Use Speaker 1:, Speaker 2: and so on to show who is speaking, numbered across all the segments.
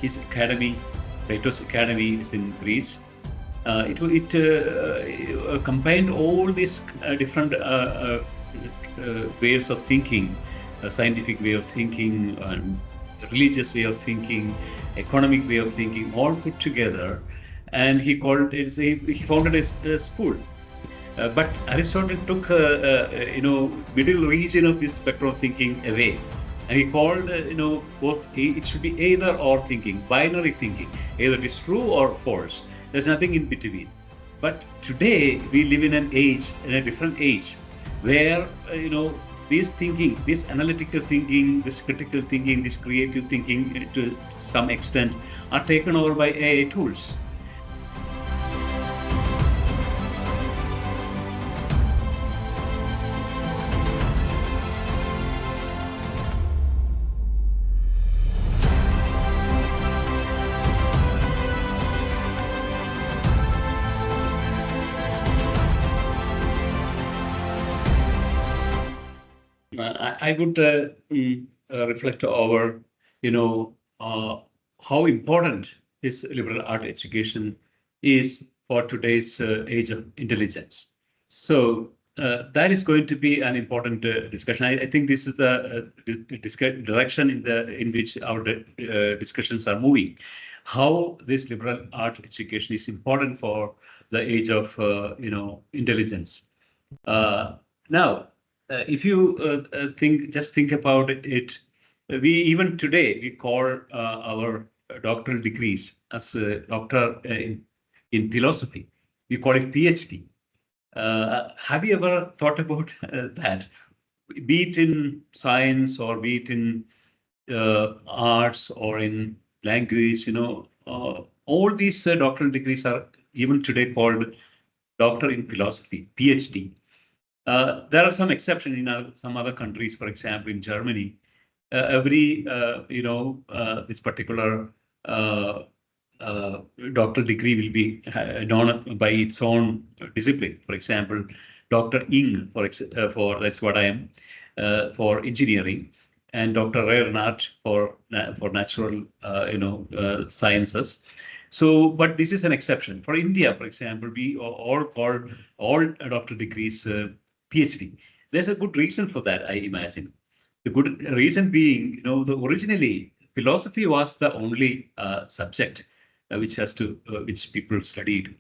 Speaker 1: his academy, Plato's academy, is in Greece. It combined all these different ways of thinking, scientific way of thinking, religious way of thinking, economic way of thinking, all put together, and he called it. He founded a school. But Aristotle took middle region of this spectrum of thinking away, and he called both. It should be either or thinking, binary thinking. Either it is true or false. There's nothing in between. But today we live in an age, in a different age, where this thinking, this analytical thinking, this critical thinking, this creative thinking, to some extent, are taken over by AI tools. I would reflect over, how important this liberal art education is for today's age of intelligence. So that is going to be an important discussion. I think this is the direction in which our discussions are moving. How this liberal art education is important for the age of intelligence. Now, if you think about it, we even today we call our doctoral degrees as a doctor in philosophy. We call it PhD. Have you ever thought about that? Be it in science or be it in arts or in language, all these doctoral degrees are even today called doctor in philosophy, PhD. There are some exceptions in some other countries. For example, in Germany, every this particular doctoral degree will be known by its own discipline. For example, Dr. Ing, for that's what I am, for engineering, and Dr. Rayan for natural sciences. So, but this is an exception. For India, for example, we all call all doctoral degrees PhD. There's a good reason for that, I imagine. The good reason being, originally philosophy was the only subject which people studied.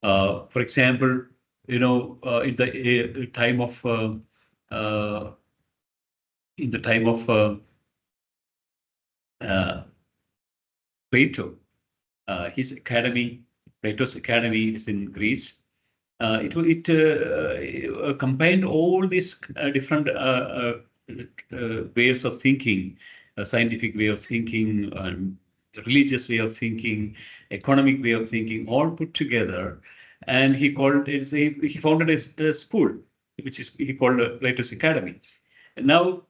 Speaker 1: For example, in the time of Plato, his academy, Plato's academy, is in Greece. It combined all these different ways of thinking, scientific way of thinking, religious way of thinking, economic way of thinking, all put together, and he called it. He founded a school, which is he called Plato's Academy. Now,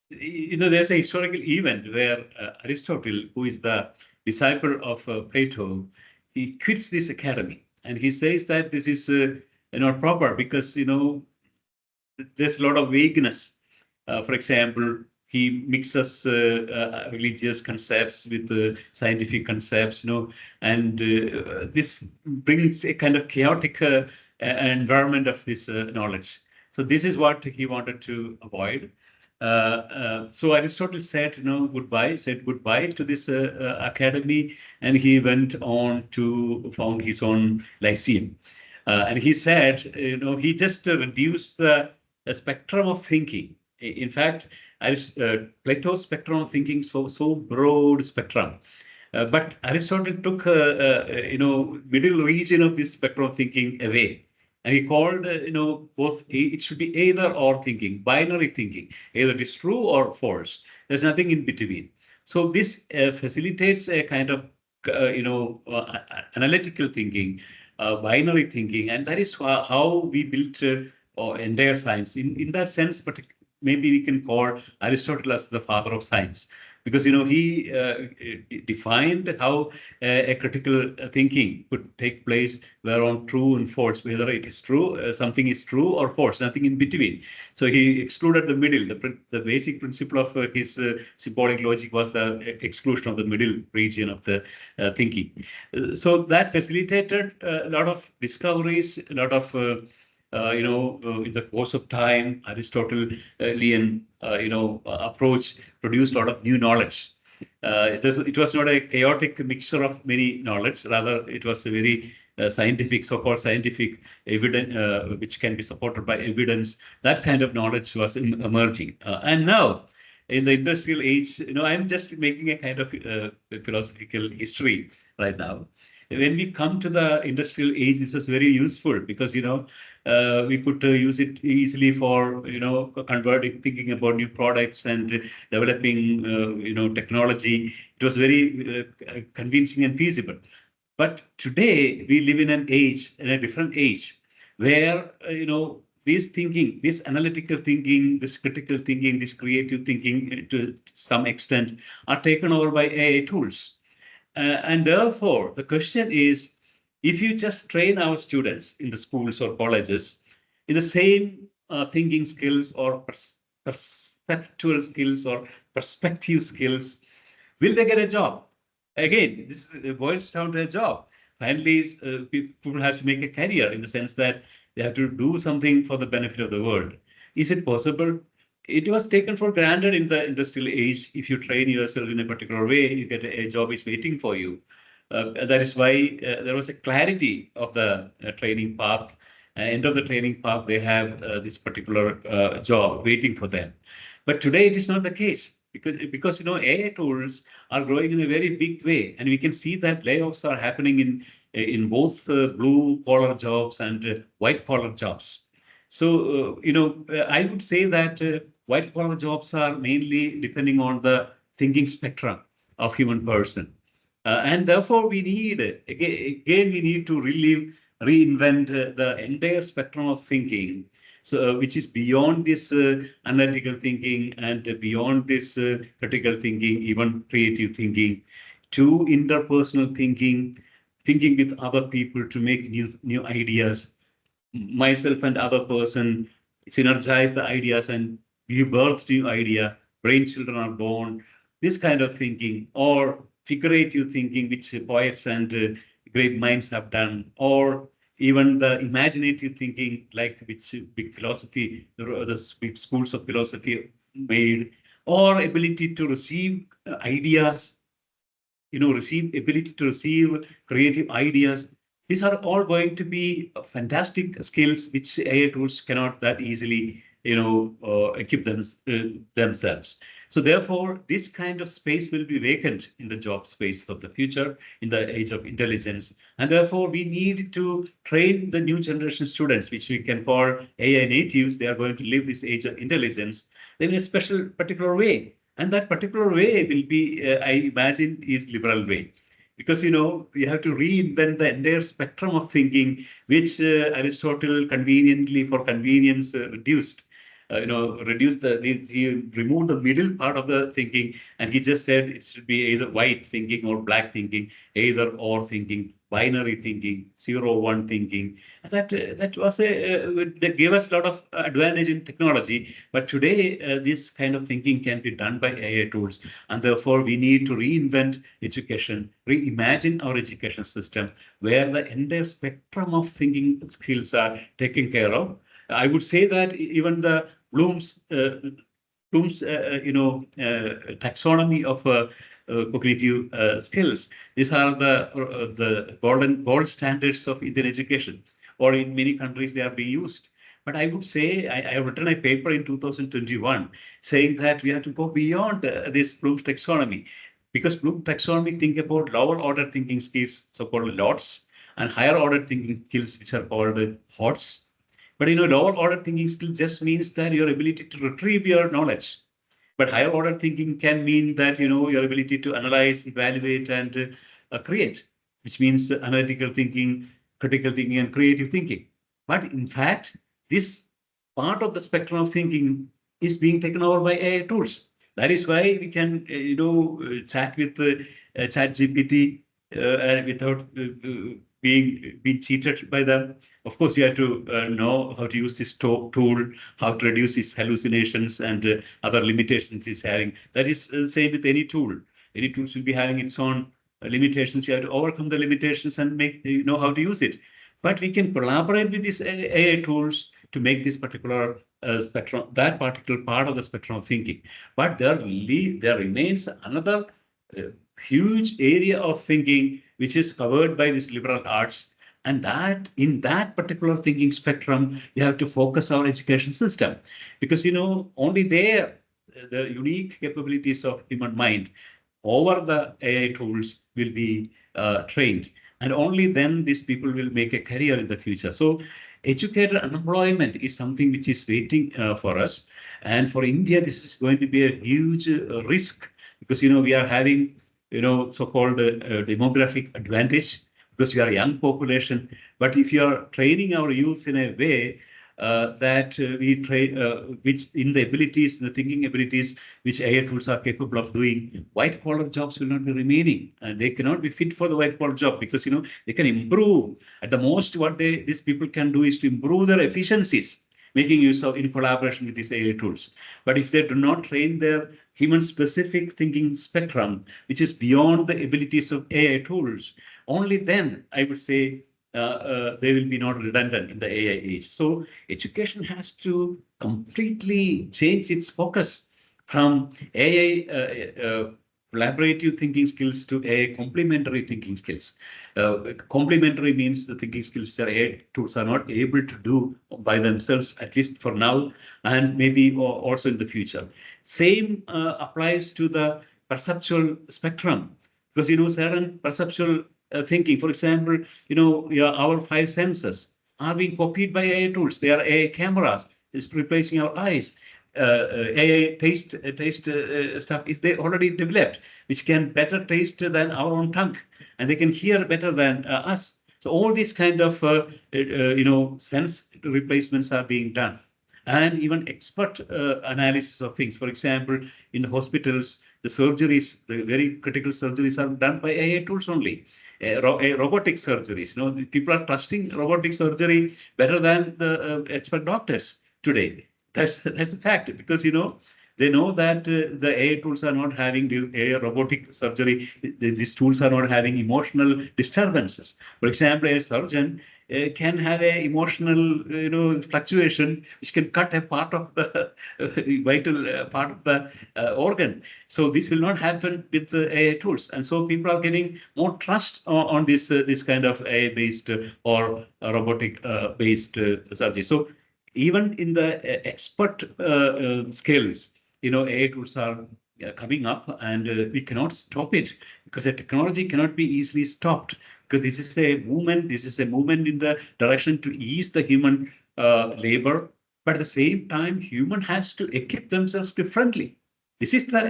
Speaker 1: there's a historical event where Aristotle, who is the disciple of Plato, he quits this academy. And he says that this is not proper because there's a lot of vagueness. For example, he mixes religious concepts with scientific concepts, and this brings a kind of chaotic environment of this knowledge. So this is what he wanted to avoid. So Aristotle said, goodbye to this academy, and he went on to found his own lyceum. And he said, he just reduced the spectrum of thinking. In fact, Plato's spectrum of thinking is so broad spectrum. But Aristotle took, middle region of this spectrum of thinking away. And he called, both. It should be either or thinking, binary thinking. Either it is true or false. There's nothing in between. So this facilitates a kind of, analytical thinking, binary thinking, and that is how we built entire science. In that sense, but maybe we can call Aristotle as the father of science. because he defined how a critical thinking could take place, whereon true and false, whether it is true, something is true or false, nothing in between. So he excluded the middle. The basic principle of his symbolic logic was the exclusion of the middle region of the thinking. So that facilitated a lot of discoveries, a lot of in the course of time, Aristotelian, approach produced a lot of new knowledge. It was not a chaotic mixture of many knowledge. Rather, it was a very scientific, so-called scientific evidence, which can be supported by evidence. That kind of knowledge was emerging. And now, in the industrial age, I'm just making a kind of philosophical history right now. When we come to the industrial age, this is very useful because we could use it easily for converting, thinking about new products and developing technology. It was very convincing and feasible. But today we live in a different age, where this thinking, this analytical thinking, this critical thinking, this creative thinking, to some extent, are taken over by AI tools. And therefore, the question is, if you just train our students in the schools or colleges in the same thinking skills or perceptual skills or perspective skills, will they get a job? Again, this boils down to a job. Finally, people have to make a career in the sense that they have to do something for the benefit of the world. Is it possible? It was taken for granted in the industrial age. If you train yourself in a particular way, you get a job is waiting for you. That is why there was a clarity of the training path. End of the training path, they have this particular job waiting for them. But today it is not the case, because AI tools are growing in a very big way, and we can see that layoffs are happening in both blue collar jobs and white collar jobs. So I would say that white collar jobs are mainly depending on the thinking spectrum of human person. And therefore, we need, again, we need to reinvent the entire spectrum of thinking, so which is beyond this analytical thinking and beyond this critical thinking, even creative thinking, to interpersonal thinking, thinking with other people to make new ideas. Myself and other person synergize the ideas and give birth to new idea. Brain children are born. This kind of thinking, or figurative thinking, which poets and great minds have done, or even the imaginative thinking, like which big philosophy, the big schools of philosophy made, or ability to receive ideas, ability to receive creative ideas. These are all going to be fantastic skills which AI tools cannot that easily, equip themselves. So therefore, this kind of space will be vacant in the job space of the future, in the age of intelligence. And therefore, we need to train the new generation students, which we can call AI natives. They are going to live this age of intelligence in a special, particular way. And that particular way will be, I imagine, is liberal way. Because, we have to reinvent the entire spectrum of thinking, which Aristotle conveniently, for convenience, reduced. He removed the middle part of the thinking, and he just said it should be either white thinking or black thinking, either or thinking, binary thinking, 0-1 thinking. That was that gave us a lot of advantage in technology. But today, this kind of thinking can be done by AI tools, and therefore we need to reinvent education, reimagine our education system, where the entire spectrum of thinking skills are taken care of. I would say that even the Bloom's taxonomy of cognitive skills. These are the gold standards of Indian education, or in many countries they are being used. But I would say I have written a paper in 2021 saying that we have to go beyond this Bloom's taxonomy, because Bloom's taxonomy think about lower order thinking skills, so-called lots, and higher order thinking skills, which are called HOTS. But lower order thinking skill just means that your ability to retrieve your knowledge. But higher order thinking can mean that your ability to analyze, evaluate, and create, which means analytical thinking, critical thinking, and creative thinking. But in fact, this part of the spectrum of thinking is being taken over by AI tools. That is why we can, chat with Chat GPT without being cheated by them. Of course, you have to know how to use this tool, how to reduce his hallucinations and other limitations he's having. That is same with any tool. Any tools will be having its own limitations. You have to overcome the limitations and know how to use it. But we can collaborate with these AI tools to make this particular spectrum, that particular part of the spectrum of thinking. But there remains another huge area of thinking which is covered by this liberal arts. And that in that particular thinking spectrum, you have to focus our education system, because only there the unique capabilities of human mind over the AI tools will be trained. And only then these people will make a career in the future. So educated unemployment is something which is waiting for us. And for India, this is going to be a huge risk, because, we are having, so-called demographic advantage, because we are a young population. But if you are training our youth in a way that we train, which in the abilities, the thinking abilities, which AI tools are capable of doing, white collar jobs will not be remaining, and they cannot be fit for the white collar job, because they can improve. At the most, what these people can do is to improve their efficiencies, making use of in collaboration with these AI tools. But if they do not train their human specific thinking spectrum, which is beyond the abilities of AI tools, only then I would say they will be not redundant in the AI age. So education has to completely change its focus from AI collaborative thinking skills to AI complementary thinking skills. Complementary means the thinking skills that AI tools are not able to do by themselves, at least for now, and maybe also in the future. Same applies to the perceptual spectrum, because certain perceptual thinking, for example, our five senses are being copied by AI tools. They are AI cameras. It's replacing our eyes. AI taste stuff is they already developed, which can better taste than our own tongue, and they can hear better than us. So all these kind of sense replacements are being done, and even expert analysis of things. For example, in the hospitals, the surgeries, the very critical surgeries, are done by AI tools only. Robotic surgeries. People are trusting robotic surgery better than the expert doctors today. That's the fact, because they know that the AI tools are not having the AI robotic surgery. These tools are not having emotional disturbances. For example, a surgeon can have a emotional fluctuation which can cut a part of the vital part of the organ. So this will not happen with the AI tools, and so people are getting more trust on this kind of AI based or robotic based surgery. So even in the expert skills, AI tools are coming up, and we cannot stop it, because the technology cannot be easily stopped, because this is a movement. This is a movement in the direction to ease the human labor, but at the same time, human has to equip themselves differently. This is the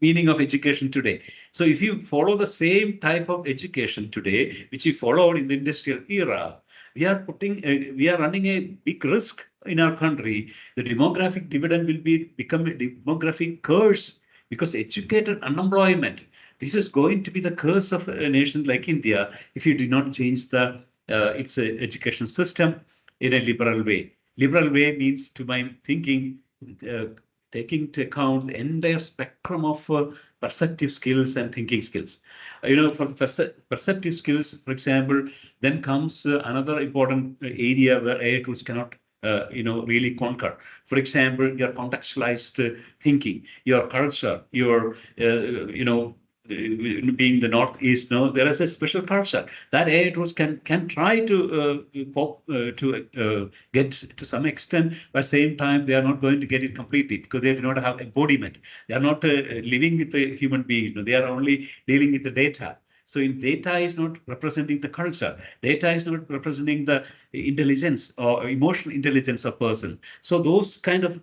Speaker 1: meaning of education today. So if you follow the same type of education today, which you followed in the industrial era, we are running a big risk in our country. The demographic dividend will become a demographic curse, because educated unemployment, this is going to be the curse of a nation like India if you do not change its education system in a liberal way. Liberal way means, to my thinking, uh, taking into account the entire spectrum of perceptive skills and thinking skills. For the perceptive skills, for example, then comes another important area where AI tools cannot really conquer. For example, your contextualized thinking, your culture, your being the Northeast, there is a special culture that AI tools can try to get to some extent. But same time, they are not going to get it completely, because they do not have embodiment. They are not living with the human beings. They are only dealing with the data. So in data is not representing the culture. Data is not representing the intelligence or emotional intelligence of person. So those kind of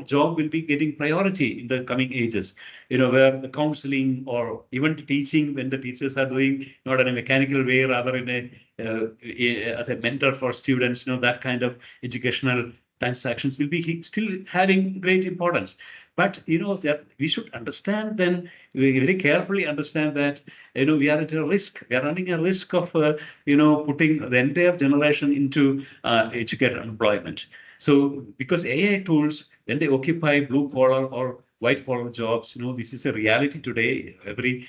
Speaker 1: job will be getting priority in the coming ages. Where the counseling or even teaching, when the teachers are doing not in a mechanical way, rather in as a mentor for students, that kind of educational transactions will be still having great importance. But that we should understand then, we very carefully understand that we are at a risk. We are running a risk of putting the entire generation into educated unemployment. So because AI tools, when they occupy blue collar or white collar jobs, this is a reality today. Every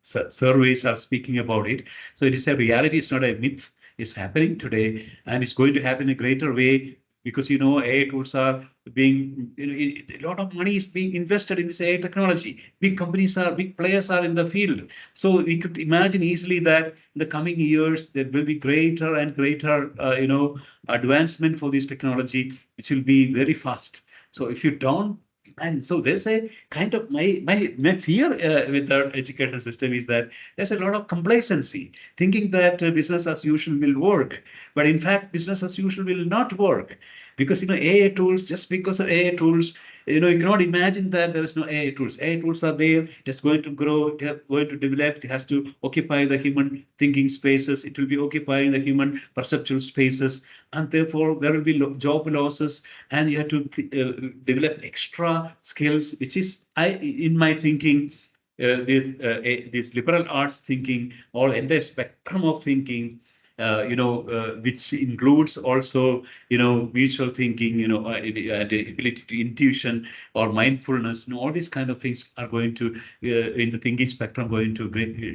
Speaker 1: surveys are speaking about it. So it is a reality. It's not a myth. It's happening today, and it's going to happen in a greater way because AI tools are being, a lot of money is being invested in this AI technology. Big players are in the field. So we could imagine easily that in the coming years there will be greater and greater, advancement for this technology, which will be very fast. So if you don't, and so there's a kind of my fear with our education system is that there's a lot of complacency, thinking that business as usual will work, but in fact business as usual will not work because AI tools, just because of AI tools, you cannot imagine that there is no AI tools. AI tools are there. It's going to grow. It's going to develop. It has to occupy the human thinking spaces. It will be occupying the human perceptual spaces, and therefore there will be job losses, and you have to develop extra skills, which is in my thinking. This liberal arts thinking, or entire spectrum of thinking, which includes also, visual thinking, and the ability to intuition or mindfulness, all these kind of things are going to, in the thinking spectrum, going to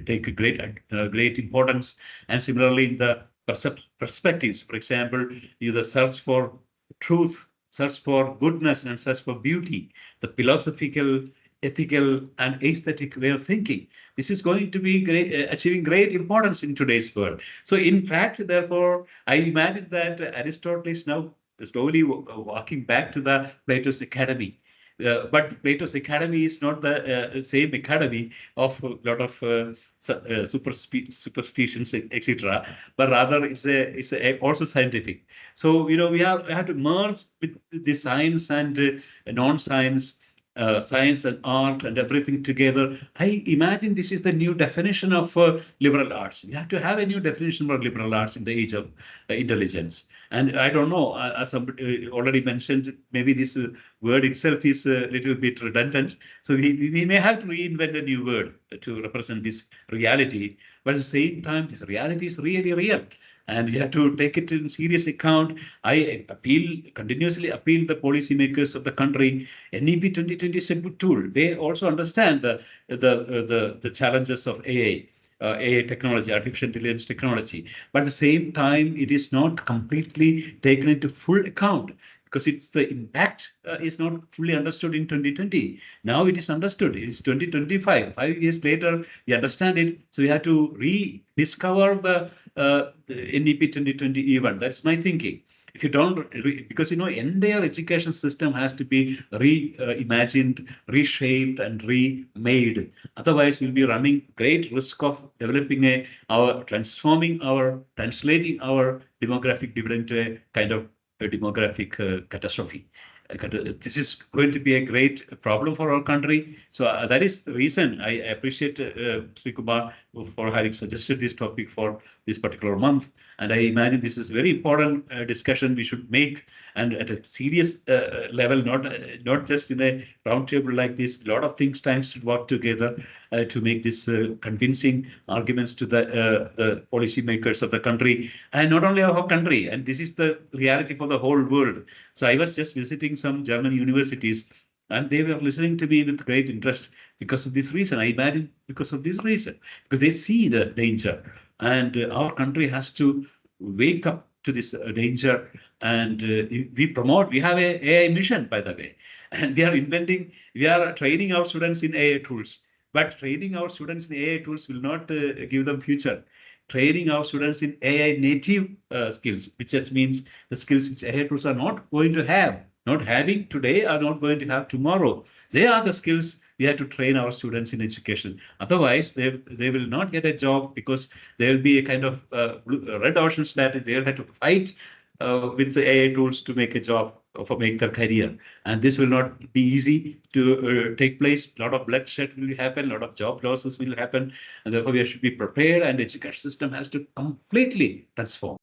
Speaker 1: take a great importance. And similarly, in the perspectives, for example, the search for truth, search for goodness, and search for beauty, the philosophical, ethical, and aesthetic way of thinking. This is going to be achieving great importance in today's world. So, in fact, therefore, I imagine that Aristotle is now slowly walking back to the Plato's Academy. But Plato's Academy is not the same academy of a lot of superstitions, etc. But rather, it's also scientific. So we have to merge with the science and non-science, science and art and everything together. I imagine this is the new definition of liberal arts. We have to have a new definition for liberal arts in the age of intelligence. And I don't know, as somebody already mentioned, maybe this word itself is a little bit redundant. So we may have to reinvent a new word to represent this reality. But at the same time, this reality is really real. And you have to take it in serious account. I continuously appeal the policymakers of the country. NEP 2020 is a good tool. They also understand the challenges of AI technology, artificial intelligence technology. But at the same time, it is not completely taken into full account because it's the impact is not fully understood in 2020. Now it is understood. It's 2025. 5 years later, we understand it. So we have to rediscover the NEP 2020 even. That's my thinking. If you don't, because entire education system has to be reimagined, reshaped, and remade. Otherwise, we'll be running great risk of developing translating our demographic dividend to a kind of a demographic catastrophe. This is going to be a great problem for our country. So that is the reason I appreciate Sri Kumar for having suggested this topic for this particular month. And I imagine this is very important discussion we should make, and at a serious level, not just in a roundtable like this. A lot of think tanks should work together to make this convincing arguments to the policymakers of the country, and not only of our country. And this is the reality for the whole world. So I was just visiting some German universities, and they were listening to me with great interest because of this reason. I imagine because of this reason, because they see the danger. And our country has to wake up to this danger. And we have a AI mission, by the way. And we are training our students in AI tools. But training our students in AI tools will not give them future. Training our students in AI native skills, which just means the skills which AI tools are not going to have, not having today, are not going to have tomorrow. They are the skills we have to train our students in education. Otherwise, they will not get a job because there will be a kind of red ocean strategy. They'll have to fight with the AI tools to make a job, for make their career. And this will not be easy to take place. A lot of bloodshed will happen, a lot of job losses will happen. And therefore, we should be prepared, and the education system has to completely transform.